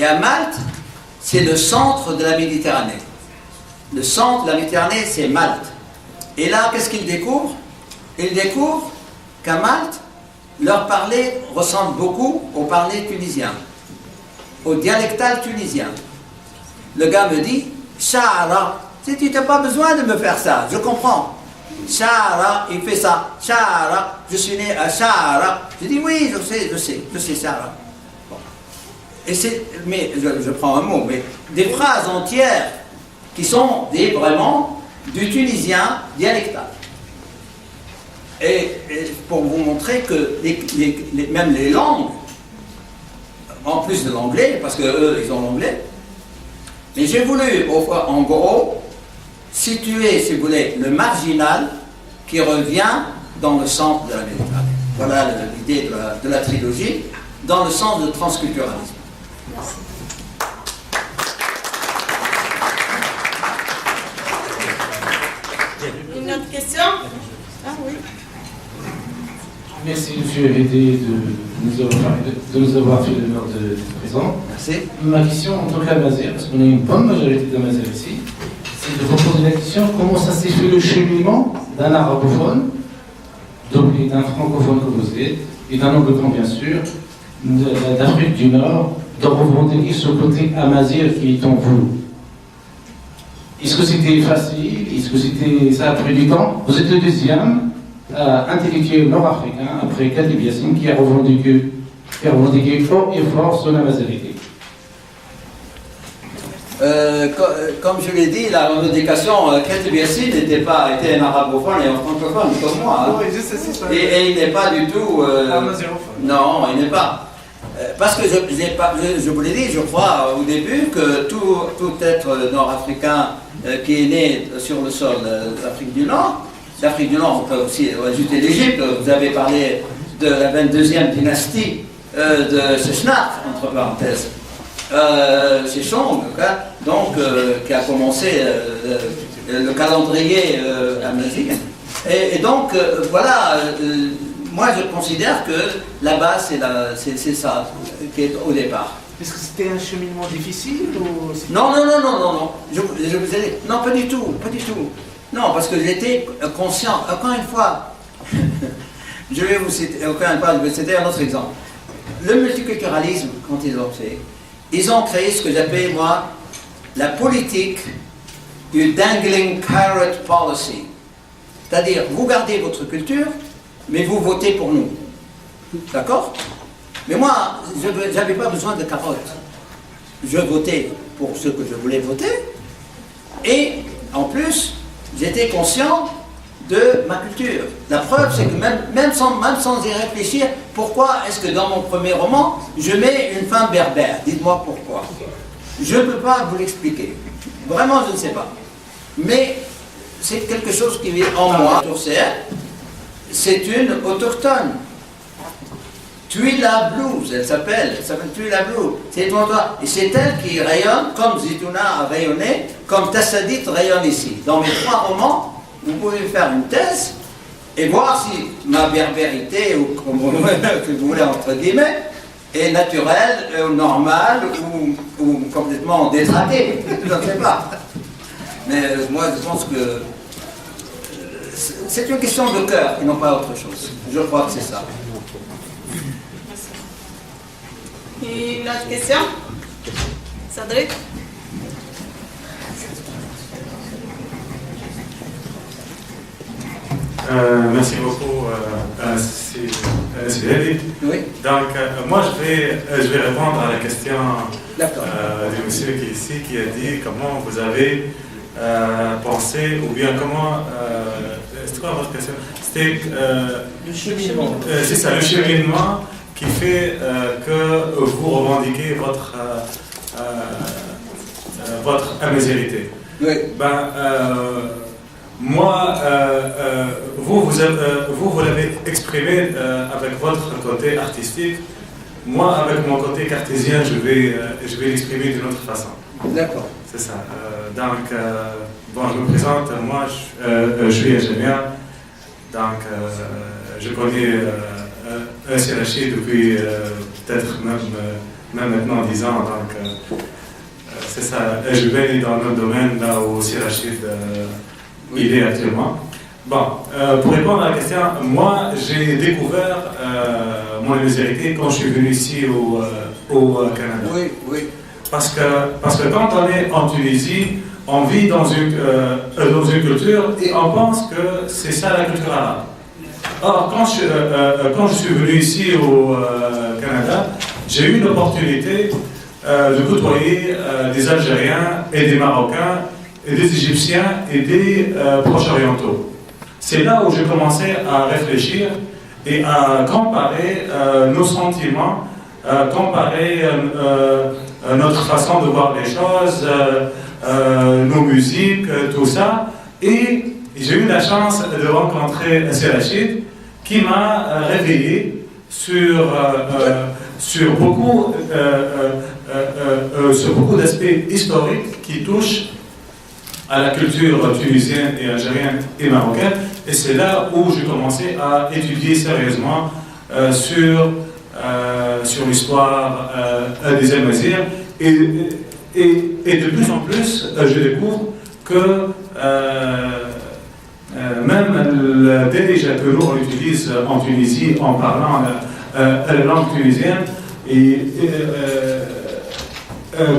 Et à Malte, c'est le centre de la Méditerranée. Le centre de la Méditerranée, c'est Malte. Et là, qu'est-ce qu'ils découvrent? Ils découvrent qu'à Malte, leur parler ressemble beaucoup au parler tunisien, au dialectal tunisien. Le gars me dit, Sha'ara, tu n'as pas besoin de me faire ça, je comprends. Sha'ara, il fait ça, Sha'ara, je suis né à Sha'ara. Je dis, oui, je sais Sha'ara. Bon. Mais je prends un mot, mais des phrases entières qui sont vraiment du tunisien dialectal. Et pour vous montrer que même les langues, en plus de l'anglais, parce qu'eux, ils ont l'anglais, mais j'ai voulu, en gros, situer, si vous voulez, le marginal qui revient dans le centre de la Méditerranée. Voilà l'idée de la trilogie, dans le sens de transculturalisme. Merci. Une autre question? Ah oui. Merci, M. Hédé, de nous avoir fait l'honneur d'être présent. Merci. Ma question en tant qu'Amazir, parce qu'on a une bonne majorité d'Amazirs ici, c'est de vous poser la question comment ça s'est fait le cheminement d'un arabophone, donc d'un francophone que vous êtes, et d'un anglophone bien sûr, d'Afrique du Nord, de revendiquer ce côté Amazir qui est en vous. Est-ce que c'était facile? Est-ce que ça a pris du temps? Vous êtes le deuxième intellectuel nord-africain, après Khatib Yassine, qui a revendiqué fort et fort son amazérité. Comme je l'ai dit, la revendication, Khatib Yassine était un arabophone et un francophone comme moi. Hein. Oui, je sais, c'est ça. Et il n'est pas du tout... amazérophone. Non, il n'est pas. Parce que je vous l'ai dit, je crois au début, que tout être nord-africain qui est né sur le sol d'Afrique du Nord, on peut aussi ajouter l'Égypte. Vous avez parlé de la 22e dynastie de Sheshnaq, entre parenthèses, Sheshonq, donc qui a commencé le calendrier amazigh. Et donc, voilà, moi je considère que là-bas, c'est ça qui est au départ. Est-ce que c'était un cheminement difficile ou... Non. Je vous ai dit, non, pas du tout. Non, parce que j'étais conscient. Encore une fois, je vais vous citer, c'était un autre exemple. Le multiculturalisme, quand ils ont créé ce que j'appelle, moi, la politique du dangling carrot policy. C'est-à-dire, vous gardez votre culture, mais vous votez pour nous. D'accord? Mais moi, je n'avais pas besoin de carottes. Je votais pour ce que je voulais voter. Et, en plus, j'étais conscient de ma culture. La preuve, c'est que même sans y réfléchir, pourquoi est-ce que dans mon premier roman, je mets une femme berbère? Dites-moi pourquoi. Je ne peux pas vous l'expliquer. Vraiment, je ne sais pas. Mais c'est quelque chose qui vit en moi. C'est une autochtone. Tuila Blues, elle s'appelle Tuila Blues. C'est toi. Et c'est elle qui rayonne, comme Zitouna a rayonné, comme Tassadit rayonne ici. Dans mes 3 romans, vous pouvez faire une thèse et voir si ma berbérité, ou comme vous voulez entre guillemets, est naturelle, normale ou complètement détraquée. Je ne sais pas. Mais moi, je pense que c'est une question de cœur et non pas autre chose. Je crois que c'est ça. Une autre question? Cédric? Merci beaucoup, c'est David. Oui. Donc, moi, je vais répondre à la question du monsieur qui est ici, qui a dit comment vous avez pensé, ou bien comment... c'était quoi votre question? C'était... le cheminement. C'est ça, le cheminement qui fait que vous revendiquez votre amazérité. Oui. Moi, vous l'avez exprimé avec votre côté artistique. Moi, avec mon côté cartésien, je vais l'exprimer d'une autre façon. D'accord. C'est ça. Donc, je me présente. Moi, je suis ingénieur. Donc, je connais un CLHI depuis peut-être même même maintenant 10 ans. Donc, c'est ça. Je vais dans notre domaine, là où aussi Rachid il est actuellement. Bon, pour répondre à la question, moi, j'ai découvert mon homosexualité quand je suis venu ici au Canada. Oui, oui. Parce que quand on est en Tunisie, on vit dans une culture et on pense que c'est ça la culture arabe. Or, quand je suis venu ici au Canada, j'ai eu l'opportunité de côtoyer des Algériens et des Marocains, et des Égyptiens et des Proches-Orientaux. C'est là où j'ai commencé à réfléchir et à comparer nos sentiments, comparer notre façon de voir les choses, nos musiques, tout ça. Et j'ai eu la chance de rencontrer Rachid qui m'a réveillé sur beaucoup d'aspects historiques qui touchent à la culture tunisienne et algérienne et marocaine. Et c'est là où j'ai commencé à étudier sérieusement sur l'histoire des Amazirs. Et de plus en plus, je découvre que même la dérija que nous on utilise en Tunisie en parlant la langue tunisienne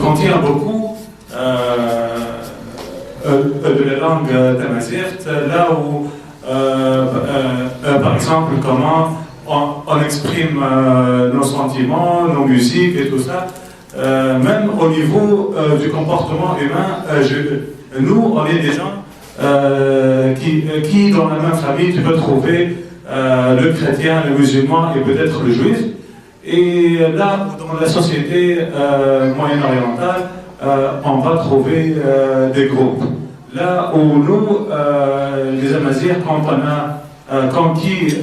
contient beaucoup de la langue tamazight, là où, par exemple, comment on exprime nos sentiments, nos musiques et tout ça, même au niveau du comportement humain, nous, on est des gens qui, dans la même famille, tu peux trouver le chrétien, le musulman et peut-être le juif. Et là, dans la société moyen-orientale, on va trouver des groupes. Là où nous, les Amazirs, quand on a conquis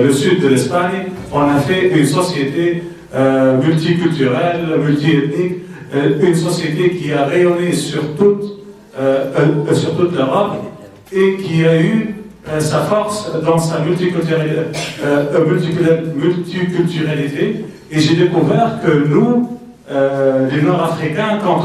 le sud de l'Espagne, on a fait une société multiculturelle, multiethnique, une société qui a rayonné sur toute l'Europe et qui a eu sa force dans sa multiculturalité. Et j'ai découvert que nous, les Nord-Africains, quand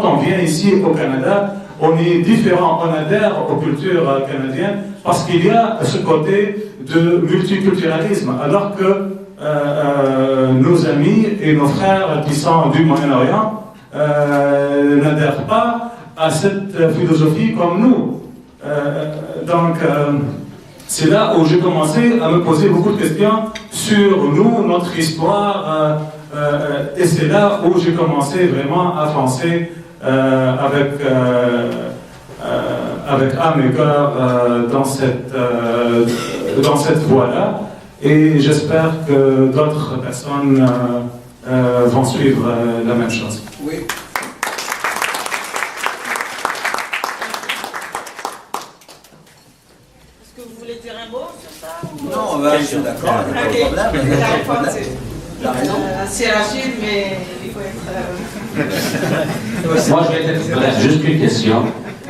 on vient ici au Canada, on est différent, on adhère aux cultures canadiennes parce qu'il y a ce côté de multiculturalisme, alors que nos amis et nos frères qui sont du Moyen-Orient n'adhèrent pas à cette philosophie comme nous. Donc, c'est là où j'ai commencé à me poser beaucoup de questions sur nous, notre histoire, et c'est là où j'ai commencé vraiment à avancer avec âme et cœur dans cette voie-là. Et j'espère que d'autres personnes vont suivre la même chose. Oui. Est-ce que vous voulez dire un mot sur ça ou... Non, je suis d'accord, il n'y a pas de problème. Il y a pas de problème. La raison. C'est Rachid, mais il faut être... Moi, je vais être bref, juste une question.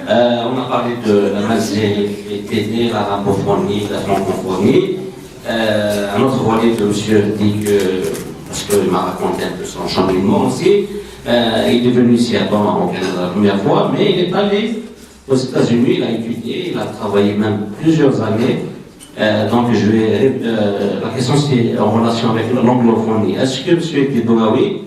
On a parlé de la mazérité, l'arabophonie, la francophonie. Un autre volet de monsieur dit que, parce qu'il m'a raconté un peu son cheminement aussi, il est venu ici avant au Canada la première fois, mais il est allé aux États-Unis, il a étudié, il a travaillé même plusieurs années. Donc la question c'est en relation avec l'anglophonie. Est-ce que M. Kidouaoui,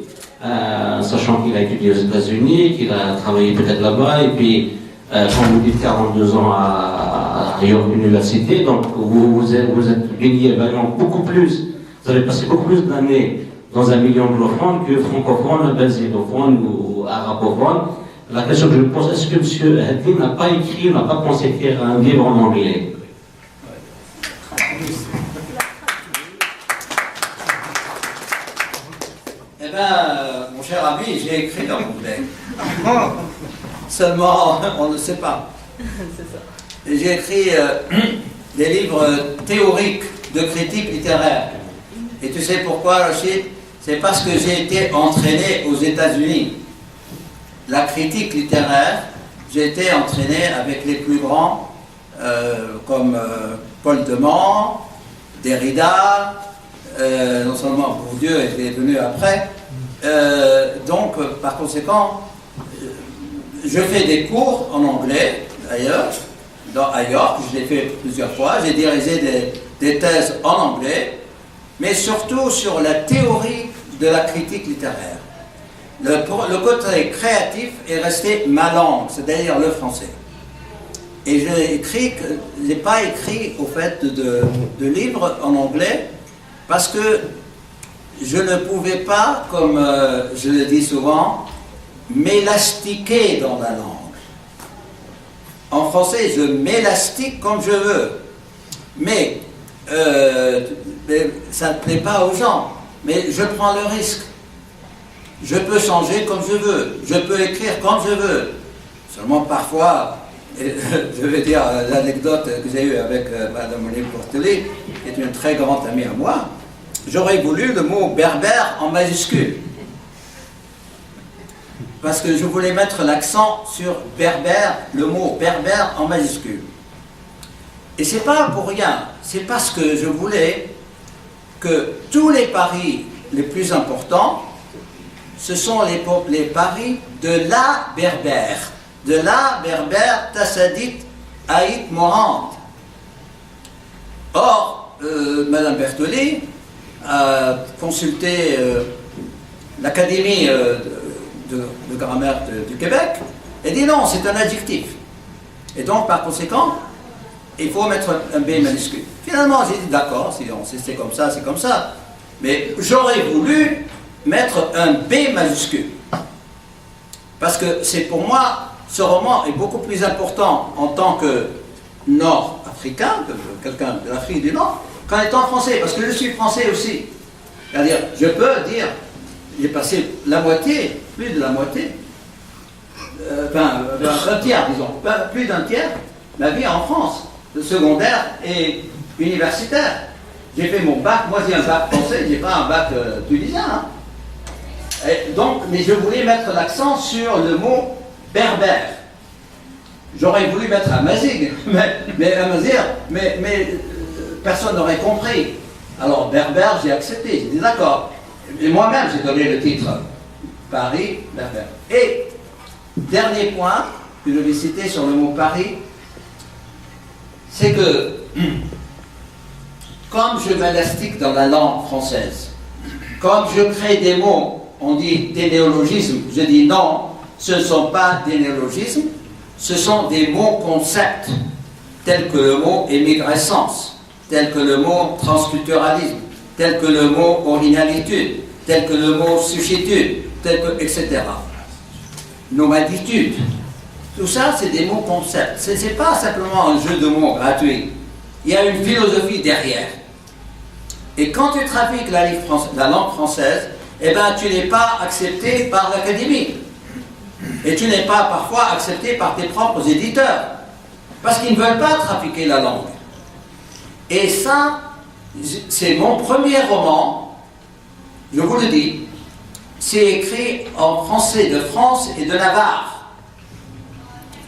sachant qu'il a étudié aux États-Unis, qu'il a travaillé peut-être là-bas, et puis quand vous dites 42 ans à York Université, donc vous êtes baigné beaucoup plus, vous avez passé beaucoup plus d'années dans un milieu anglophone que francophone, basélophone ou arabophone. La question que je me pose, est-ce que M. Haddi n'a pas écrit, n'a pas pensé écrire un livre en anglais? Eh bien, mon cher ami, j'ai écrit en anglais. Seulement, on ne sait pas. J'ai écrit des livres théoriques de critique littéraire. Et tu sais pourquoi, Rachid? C'est parce que j'ai été entraîné aux États-Unis. La critique littéraire, j'ai été entraîné avec les plus grands, comme Paul Demant, Derrida, non seulement Bourdieu était venu après, Donc, par conséquent, je fais des cours en anglais, d'ailleurs, à York, je l'ai fait plusieurs fois. J'ai dirigé des thèses en anglais, mais surtout sur la théorie de la critique littéraire. Le côté créatif est resté ma langue, c'est-à-dire le français. Et je n'ai pas écrit, au fait, de livres en anglais, parce que je ne pouvais pas, comme je le dis souvent, m'élastiquer dans la langue. En français, je m'élastique comme je veux. Mais ça ne plaît pas aux gens. Mais je prends le risque. Je peux changer comme je veux. Je peux écrire comme je veux. Seulement parfois, je vais dire l'anecdote que j'ai eue avec Mme Monique Portelet, qui est une très grande amie à moi. J'aurais voulu le mot berbère en majuscule. Parce que je voulais mettre l'accent sur berbère, le mot berbère en majuscule. Et c'est pas pour rien, c'est parce que je voulais que tous les paris les plus importants, ce sont les paris de la berbère. De la berbère tassadite Aït Morande. Or, Mme Berthollet a consulté l'Académie de grammaire du Québec et dit non, c'est un adjectif. Et donc, par conséquent, il faut mettre un B minuscule. Finalement, j'ai dit d'accord, si c'est comme ça, c'est comme ça. Mais j'aurais voulu mettre un B majuscule. Parce que c'est pour moi, ce roman est beaucoup plus important en tant que nord-africain, que quelqu'un de l'Afrique du Nord, qu'en étant français, parce que je suis français aussi. C'est-à-dire, je peux dire, j'ai passé la moitié, plus de la moitié, un tiers, disons, plus d'un tiers, ma vie en France, secondaire et universitaire. J'ai fait mon bac, moi j'ai un bac français, j'ai pas un bac tunisien. Hein. Et donc, mais je voulais mettre l'accent sur le mot berbère. J'aurais voulu mettre Amazigh, mais personne n'aurait compris. Alors berbère, j'ai accepté, j'ai dit d'accord. Et moi-même, j'ai donné le titre Paris, berbère. Et dernier point que je vais citer sur le mot Paris, c'est que comme je m'élastique dans la langue française, comme je crée des mots, on dit des néologismes, je dis non, ce ne sont pas des néologismes, ce sont des mots-concepts, tels que le mot émigrescence, tels que le mot transculturalisme, tels que le mot originalitude, tels que le mot suchitude, etc. Nomaditude. Tout ça, c'est des mots-concepts. Ce n'est pas simplement un jeu de mots gratuit. Il y a une philosophie derrière. Et quand tu trafiques la langue française, eh ben, tu n'es pas accepté par l'Académie. Et tu n'es pas parfois accepté par tes propres éditeurs. Parce qu'ils ne veulent pas trafiquer la langue. Et ça, c'est mon premier roman, je vous le dis, c'est écrit en français de France et de Navarre,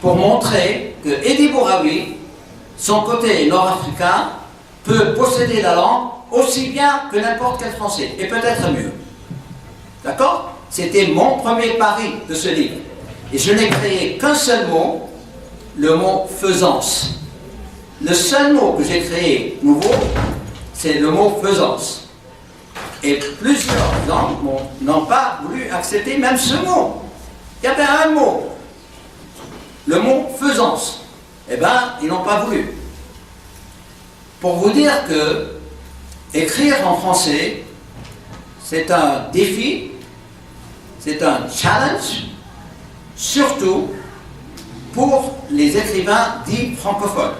pour montrer que Eddie Bouraoui, son côté nord-africain, peut posséder la langue aussi bien que n'importe quel français, et peut-être mieux. D'accord? C'était mon premier pari de ce livre. Et je n'ai créé qu'un seul mot, le mot faisance. Le seul mot que j'ai créé nouveau, c'est le mot faisance. Et plusieurs langues n'ont pas voulu accepter même ce mot. Il y avait un mot, le mot faisance. Eh bien, ils n'ont pas voulu. Pour vous dire que écrire en français, c'est un défi, c'est un challenge, surtout pour les écrivains dits francophones.